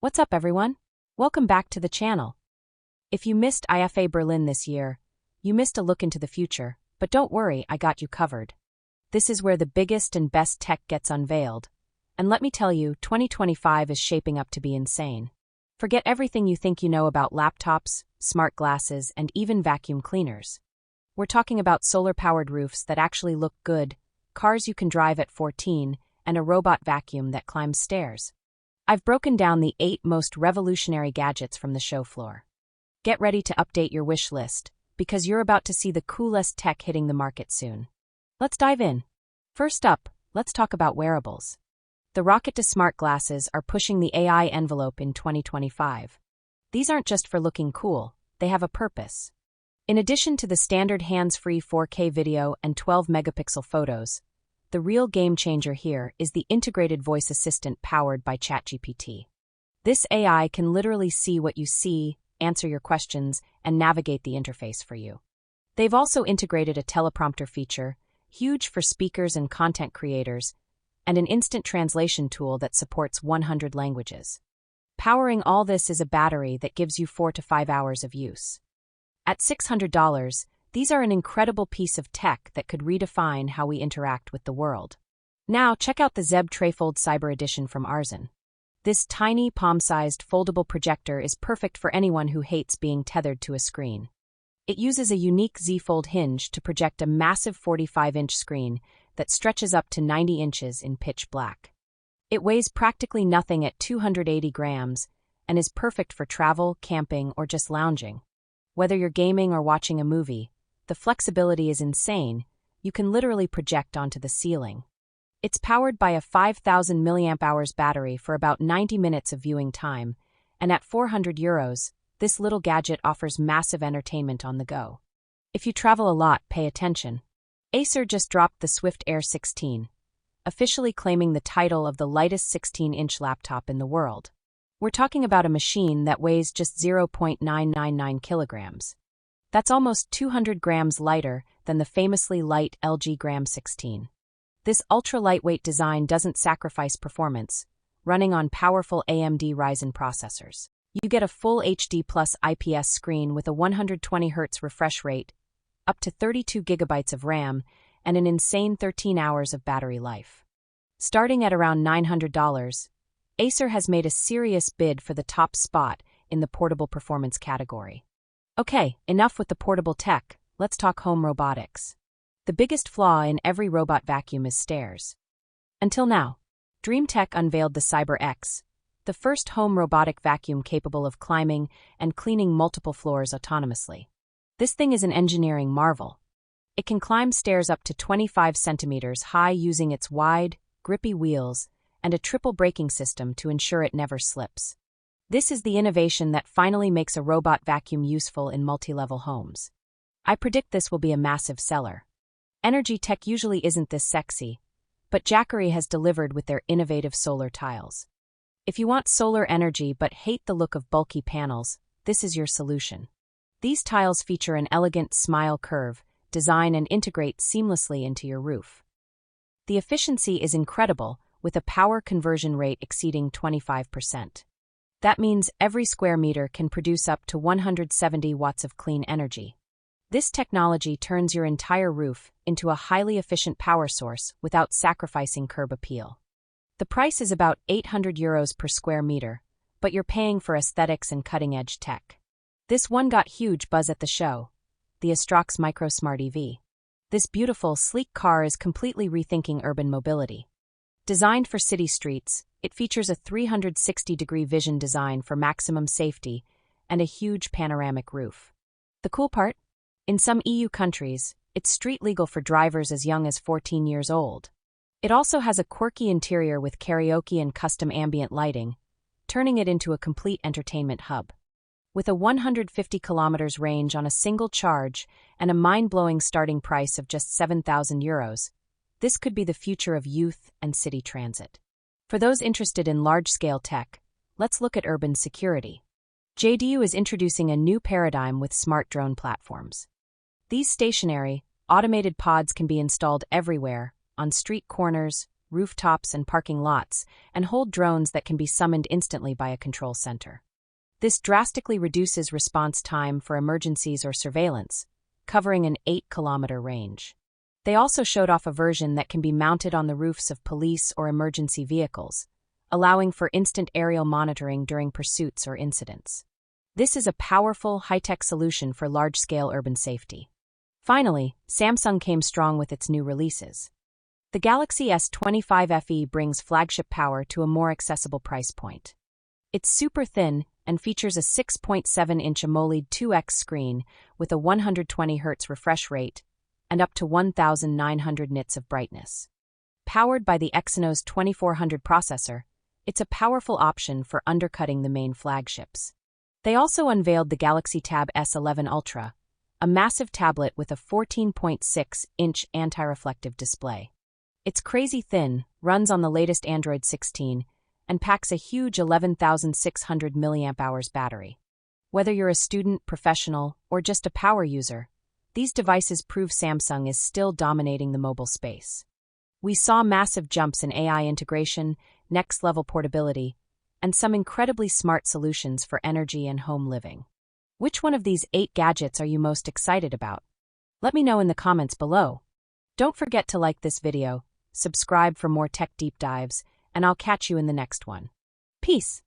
What's up, everyone? Welcome back to the channel. If you missed IFA Berlin this year, you missed a look into the future, but don't worry, I got you covered. This is where the biggest and best tech gets unveiled. And let me tell you, 2025 is shaping up to be insane. Forget everything you think you know about laptops, smart glasses, and even vacuum cleaners. We're talking about solar-powered roofs that actually look good, cars you can drive at 14, and a robot vacuum that climbs stairs. I've broken down the 8 most revolutionary gadgets from the show floor. Get ready to update your wish list, because you're about to see the coolest tech hitting the market soon. Let's dive in. First up, let's talk about wearables. The RocketDa Smart Glasses are pushing the AI envelope in 2025. These aren't just for looking cool, they have a purpose. In addition to the standard hands-free 4K video and 12-megapixel photos, the real game-changer here is the integrated voice assistant powered by ChatGPT. This AI can literally see what you see, answer your questions, and navigate the interface for you. They've also integrated a teleprompter feature, huge for speakers and content creators, and an instant translation tool that supports 100 languages. Powering all this is a battery that gives you 4 to 5 hours of use. At $600, these are an incredible piece of tech that could redefine how we interact with the world. Now, check out the Zeb Trefold Cyber Edition from Arzen. This tiny, palm-sized, foldable projector is perfect for anyone who hates being tethered to a screen. It uses a unique Z-fold hinge to project a massive 45-inch screen that stretches up to 90 inches in pitch black. It weighs practically nothing at 280 grams and is perfect for travel, camping, or just lounging. Whether you're gaming or watching a movie, the flexibility is insane. You can literally project onto the ceiling. It's powered by a 5,000 mAh battery for about 90 minutes of viewing time, and at €400, this little gadget offers massive entertainment on the go. If you travel a lot, pay attention. Acer just dropped the Swift Air 16, officially claiming the title of the lightest 16-inch laptop in the world. We're talking about a machine that weighs just 0.999 kilograms. That's almost 200 grams lighter than the famously light LG Gram 16. This ultra-lightweight design doesn't sacrifice performance, running on powerful AMD Ryzen processors. You get a full HD plus IPS screen with a 120 Hz refresh rate, up to 32 GB of RAM, and an insane 13 hours of battery life. Starting at around $900, Acer has made a serious bid for the top spot in the portable performance category. Okay, enough with the portable tech, let's talk home robotics. The biggest flaw in every robot vacuum is stairs. Until now, DreamTech unveiled the Cyber X, the first home robotic vacuum capable of climbing and cleaning multiple floors autonomously. This thing is an engineering marvel. It can climb stairs up to 25 centimeters high using its wide, grippy wheels and a triple braking system to ensure it never slips. This is the innovation that finally makes a robot vacuum useful in multi-level homes. I predict this will be a massive seller. Energy tech usually isn't this sexy, but Jackery has delivered with their innovative solar tiles. If you want solar energy but hate the look of bulky panels, this is your solution. These tiles feature an elegant smile curve, design and integrate seamlessly into your roof. The efficiency is incredible, with a power conversion rate exceeding 25%. That means every square meter can produce up to 170 watts of clean energy. This technology turns your entire roof into a highly efficient power source without sacrificing curb appeal. The price is about €800 per square meter, but you're paying for aesthetics and cutting-edge tech. This one got huge buzz at the show, the Astrox Micro Smart EV. This beautiful, sleek car is completely rethinking urban mobility. Designed for city streets, it features a 360-degree vision design for maximum safety and a huge panoramic roof. The cool part? In some EU countries, it's street legal for drivers as young as 14 years old. It also has a quirky interior with karaoke and custom ambient lighting, turning it into a complete entertainment hub. With a 150 kilometers range on a single charge and a mind-blowing starting price of just €7,000, this could be the future of youth and city transit. For those interested in large-scale tech, let's look at urban security. JDU is introducing a new paradigm with smart drone platforms. These stationary, automated pods can be installed everywhere, on street corners, rooftops, and parking lots, and hold drones that can be summoned instantly by a control center. This drastically reduces response time for emergencies or surveillance, covering an 8-kilometer range. They also showed off a version that can be mounted on the roofs of police or emergency vehicles, allowing for instant aerial monitoring during pursuits or incidents. This is a powerful, high-tech solution for large-scale urban safety. Finally, Samsung came strong with its new releases. The Galaxy S25 FE brings flagship power to a more accessible price point. It's super thin and features a 6.7-inch AMOLED 2X screen with a 120Hz refresh rate and up to 1,900 nits of brightness. Powered by the Exynos 2400 processor, it's a powerful option for undercutting the main flagships. They also unveiled the Galaxy Tab S11 Ultra, a massive tablet with a 14.6-inch anti-reflective display. It's crazy thin, runs on the latest Android 16, and packs a huge 11,600 mAh battery. Whether you're a student, professional, or just a power user, these devices prove Samsung is still dominating the mobile space. We saw massive jumps in AI integration, next-level portability, and some incredibly smart solutions for energy and home living. Which one of these 8 gadgets are you most excited about? Let me know in the comments below. Don't forget to like this video, subscribe for more tech deep dives, and I'll catch you in the next one. Peace!